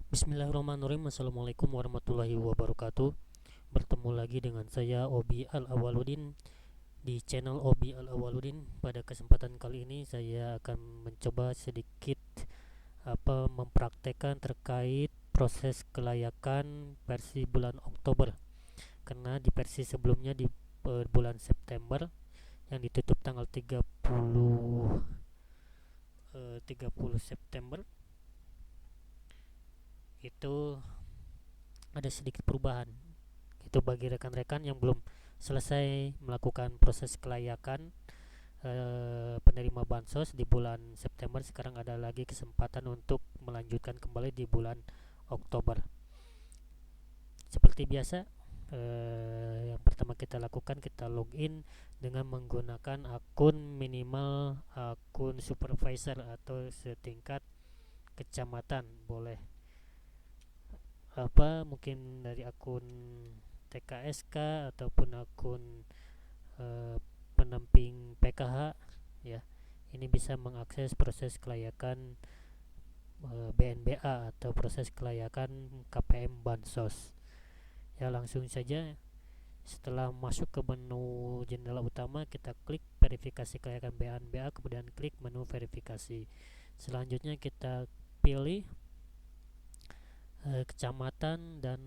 Bismillahirrahmanirrahim. Assalamualaikum warahmatullahi wabarakatuh. Bertemu lagi dengan saya Obi Al-Awaludin di channel Obi Al-Awaludin. Pada kesempatan kali ini saya akan mencoba sedikit mempraktekkan terkait proses kelayakan versi bulan Oktober. Karena di versi sebelumnya di bulan September yang ditutup tanggal 30 September itu ada sedikit perubahan. Itu bagi rekan-rekan yang belum selesai melakukan proses kelayakan penerima bansos di bulan September, sekarang ada lagi kesempatan untuk melanjutkan kembali di bulan Oktober. Seperti biasa, yang pertama kita lakukan, kita login dengan menggunakan akun minimal akun supervisor atau setingkat kecamatan. Boleh mungkin dari akun TKSK ataupun akun eh, pendamping PKH, ya. Ini bisa mengakses proses kelayakan BNBA atau proses kelayakan KPM Bansos. Ya, langsung saja setelah masuk ke menu jendela utama, kita klik verifikasi kelayakan BNBA, kemudian klik menu verifikasi. Selanjutnya kita pilih kecamatan dan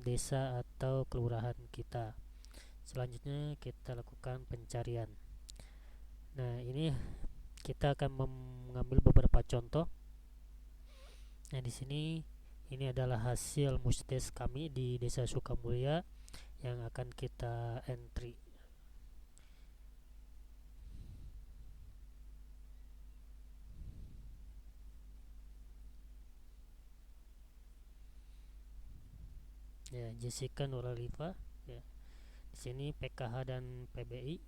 desa atau kelurahan kita. Selanjutnya kita lakukan pencarian. Nah, ini kita akan mengambil beberapa contoh. Nah, di sini ini adalah hasil musdes kami di Desa Sukamulya yang akan kita entry. Ya, Jessica Nuralifa. Ya, di sini PKH dan PBI.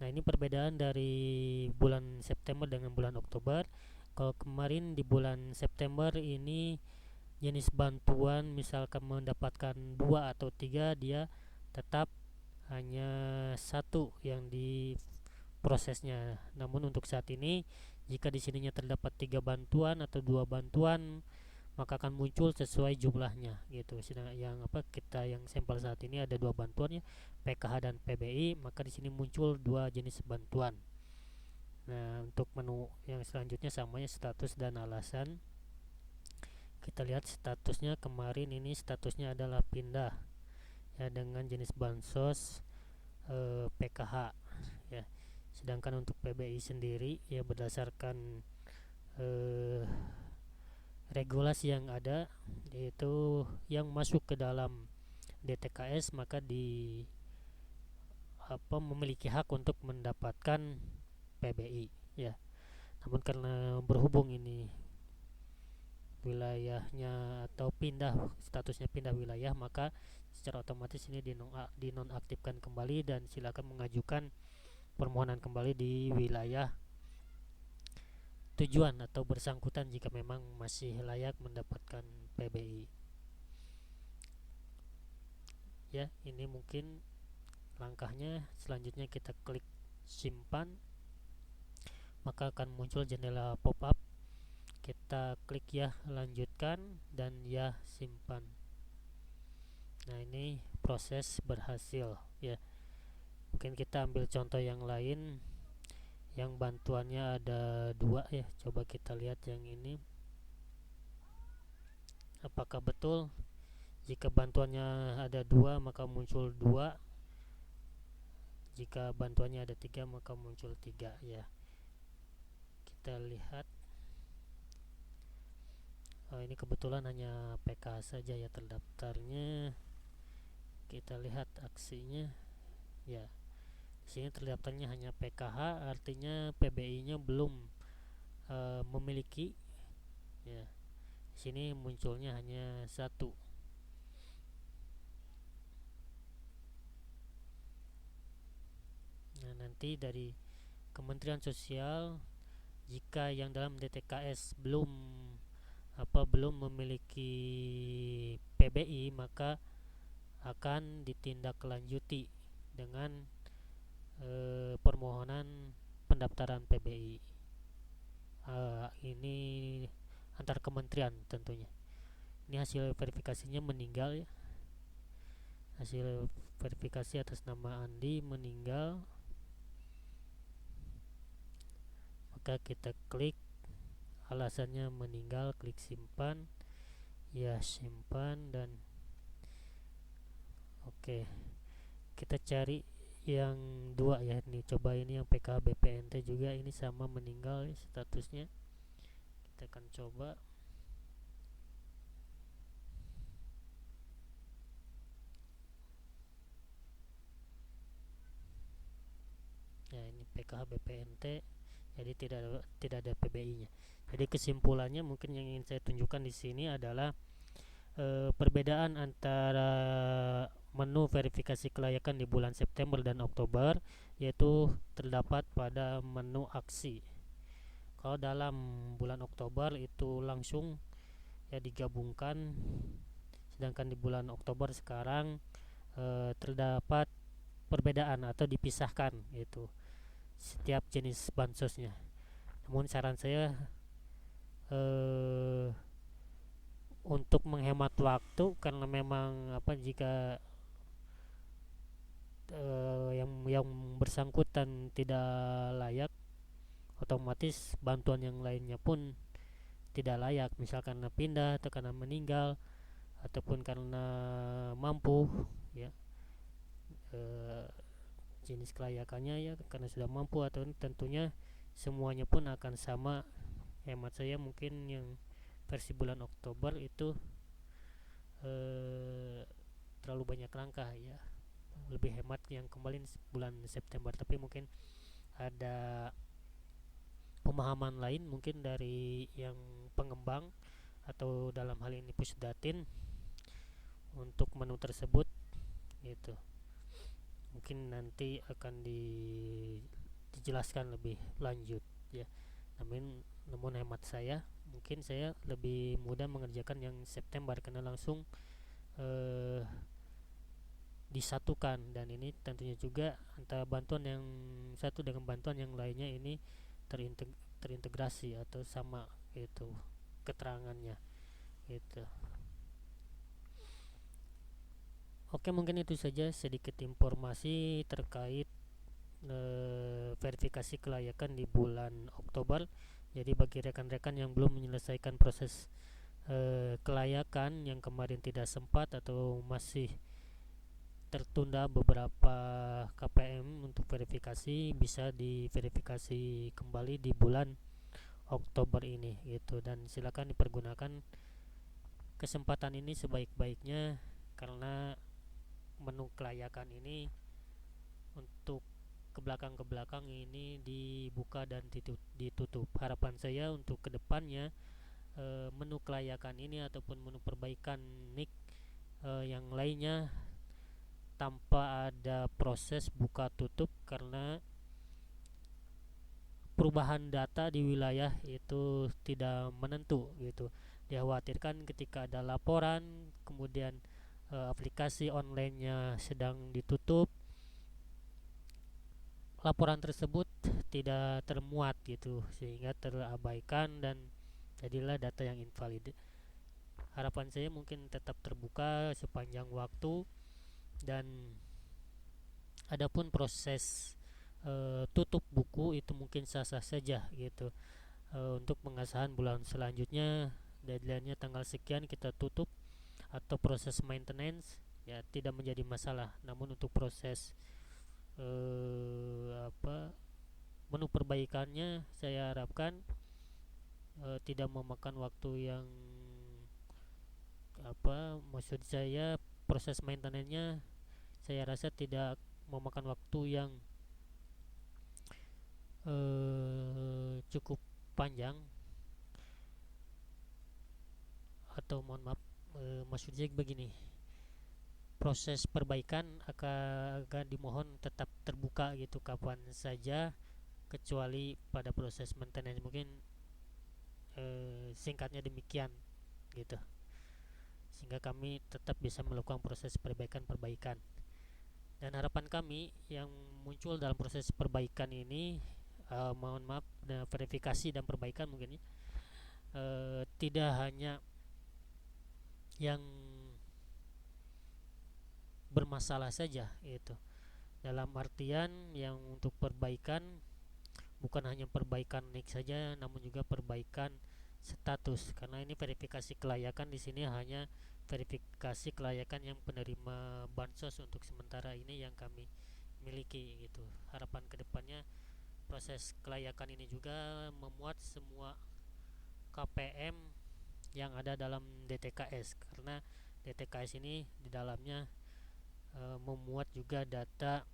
Nah, ini perbedaan dari bulan September dengan bulan Oktober. Kalau kemarin di bulan September ini jenis bantuan misalkan mendapatkan dua atau tiga, dia tetap hanya satu yang di prosesnya. Namun untuk saat ini, jika di sininya terdapat tiga bantuan atau dua bantuan, maka akan muncul sesuai jumlahnya gitu. Sedangkan kita yang sampel saat ini ada dua bantuannya, PKH dan PBI, maka di sini muncul dua jenis bantuan. Nah, untuk menu yang selanjutnya samanya status dan alasan. Kita lihat statusnya, kemarin ini statusnya adalah pindah, ya, dengan jenis bansos PKH, ya. Sedangkan untuk PBI sendiri, ya, berdasarkan eh, regulasi yang ada, yaitu yang masuk ke dalam DTKS maka memiliki hak untuk mendapatkan PBI, ya. Namun karena berhubung ini wilayahnya atau statusnya pindah wilayah, maka secara otomatis ini dinonaktifkan kembali dan silakan mengajukan permohonan kembali di wilayah tujuan atau bersangkutan jika memang masih layak mendapatkan PBI. Ya, ini mungkin langkahnya. Selanjutnya kita klik simpan, maka akan muncul jendela pop-up. Kita klik ya lanjutkan dan ya simpan. Nah, ini proses berhasil, ya. Mungkin kita ambil contoh yang lain yang bantuannya ada dua, ya. Coba kita lihat yang ini, apakah betul. Jika bantuannya ada dua maka muncul dua, jika bantuannya ada tiga maka muncul tiga, ya. Kita lihat, ini kebetulan hanya PK saja, ya, terdaftarnya. Kita lihat aksinya, ya. Di sini terdaftarnya hanya PKH, artinya PBI-nya belum memiliki, ya. Di sini munculnya hanya satu. Nah, nanti dari Kementerian Sosial, jika yang dalam DTKS belum memiliki PBI, maka akan ditindaklanjuti dengan permohonan pendaftaran PBI. Ini antar kementerian tentunya. Ini hasil verifikasinya meninggal ya. Hasil verifikasi atas nama Andi meninggal. Maka kita klik alasannya meninggal, klik simpan. Ya, simpan dan oke. Kita cari yang dua ya, ini coba ini yang PKH BPNT juga ini sama meninggal ya, statusnya. Kita akan coba. Ya, ini PKH BPNT, jadi tidak ada PBI-nya. Jadi kesimpulannya mungkin yang ingin saya tunjukkan di sini adalah perbedaan antara menu verifikasi kelayakan di bulan September dan Oktober yaitu terdapat pada menu aksi. Kalau dalam bulan Oktober itu langsung ya digabungkan, sedangkan di bulan Oktober sekarang terdapat perbedaan atau dipisahkan itu setiap jenis bansosnya. Namun saran saya eh, untuk menghemat waktu, karena memang jika yang bersangkutan tidak layak, otomatis bantuan yang lainnya pun tidak layak, misalkan karena pindah atau karena meninggal ataupun karena mampu ya, eh, jenis kelayakannya ya karena sudah mampu, atau tentunya semuanya pun akan sama. Hemat saya mungkin yang versi bulan Oktober itu eh, terlalu banyak langkah ya, lebih hemat yang kembali bulan September. Tapi mungkin ada pemahaman lain mungkin dari yang pengembang atau dalam hal ini Pusdatin untuk menu tersebut gitu. Mungkin nanti akan dijelaskan lebih lanjut ya. Namun hemat saya mungkin saya lebih mudah mengerjakan yang September karena langsung eh, disatukan, dan ini tentunya juga antara bantuan yang satu dengan bantuan yang lainnya ini terintegrasi atau sama itu keterangannya gitu. Oke, mungkin itu saja sedikit informasi terkait verifikasi kelayakan di bulan Oktober. Jadi bagi rekan-rekan yang belum menyelesaikan proses kelayakan yang kemarin tidak sempat atau masih tertunda beberapa KPM untuk verifikasi, bisa diverifikasi kembali di bulan Oktober ini gitu, dan silakan dipergunakan kesempatan ini sebaik-baiknya karena menu kelayakan ini untuk ke belakang ini dibuka dan ditutup. Harapan saya untuk kedepannya menu kelayakan ini ataupun menu perbaikan NIK yang lainnya tanpa ada proses buka tutup, karena perubahan data di wilayah itu tidak menentu gitu. Dikhawatirkan ketika ada laporan kemudian aplikasi online-nya sedang ditutup, laporan tersebut tidak termuat gitu sehingga terabaikan dan jadilah data yang invalid. Harapan saya mungkin tetap terbuka sepanjang waktu, dan adapun proses tutup buku itu mungkin sah-sah saja gitu. Untuk pengesahan bulan selanjutnya deadline-nya tanggal sekian kita tutup, atau proses maintenance ya tidak menjadi masalah. Namun untuk proses menu perbaikannya saya harapkan tidak memakan waktu yang maksud saya proses maintenance-nya saya rasa tidak memakan waktu yang cukup panjang, atau mohon maaf, maksud saya begini, proses perbaikan akan dimohon tetap terbuka gitu kapan saja, kecuali pada proses maintenance. Mungkin singkatnya demikian gitu, sehingga kami tetap bisa melakukan proses perbaikan. Dan harapan kami yang muncul dalam proses perbaikan ini, mohon maaf, verifikasi dan perbaikan mungkin ya, tidak hanya yang bermasalah saja itu, dalam artian yang untuk perbaikan, bukan hanya perbaikan nik saja namun juga perbaikan status, karena ini verifikasi kelayakan di sini hanya verifikasi kelayakan yang penerima bansos untuk sementara ini yang kami miliki gitu. Harapan kedepannya proses kelayakan ini juga memuat semua KPM yang ada dalam DTKS, karena DTKS ini di dalamnya memuat juga data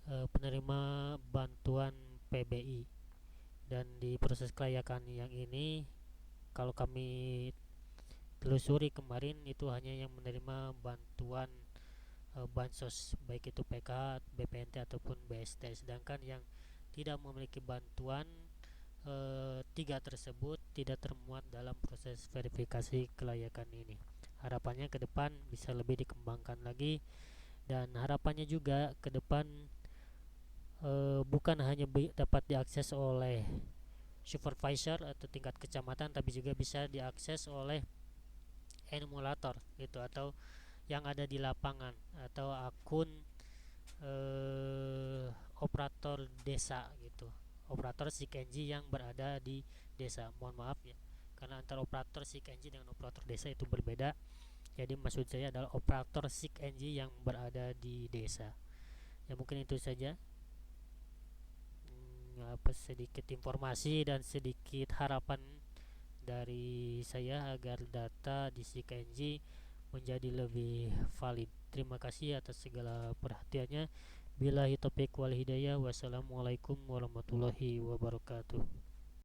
penerima bantuan PBI. Dan di proses kelayakan yang ini, kalau kami telusuri kemarin, itu hanya yang menerima bantuan bansos, baik itu PK, BPNT ataupun BST. Sedangkan yang tidak memiliki bantuan, tiga tersebut tidak termuat dalam proses verifikasi kelayakan ini. Harapannya ke depan bisa lebih dikembangkan lagi, dan harapannya juga ke depan bukan hanya dapat diakses oleh supervisor atau tingkat kecamatan, tapi juga bisa diakses oleh emulator gitu, atau yang ada di lapangan, atau akun eh, operator desa gitu, operator SIKNG yang berada di desa. Mohon maaf ya, karena antara operator SIKNG dengan operator desa itu berbeda. Jadi maksud saya adalah operator SIKNG yang berada di desa. Ya mungkin itu saja, apa, sedikit informasi dan sedikit harapan dari saya agar data di SIKNG menjadi lebih valid. Terima kasih atas segala perhatiannya. Billahi taufiq wal hidayah. Wassalamualaikum warahmatullahi wabarakatuh.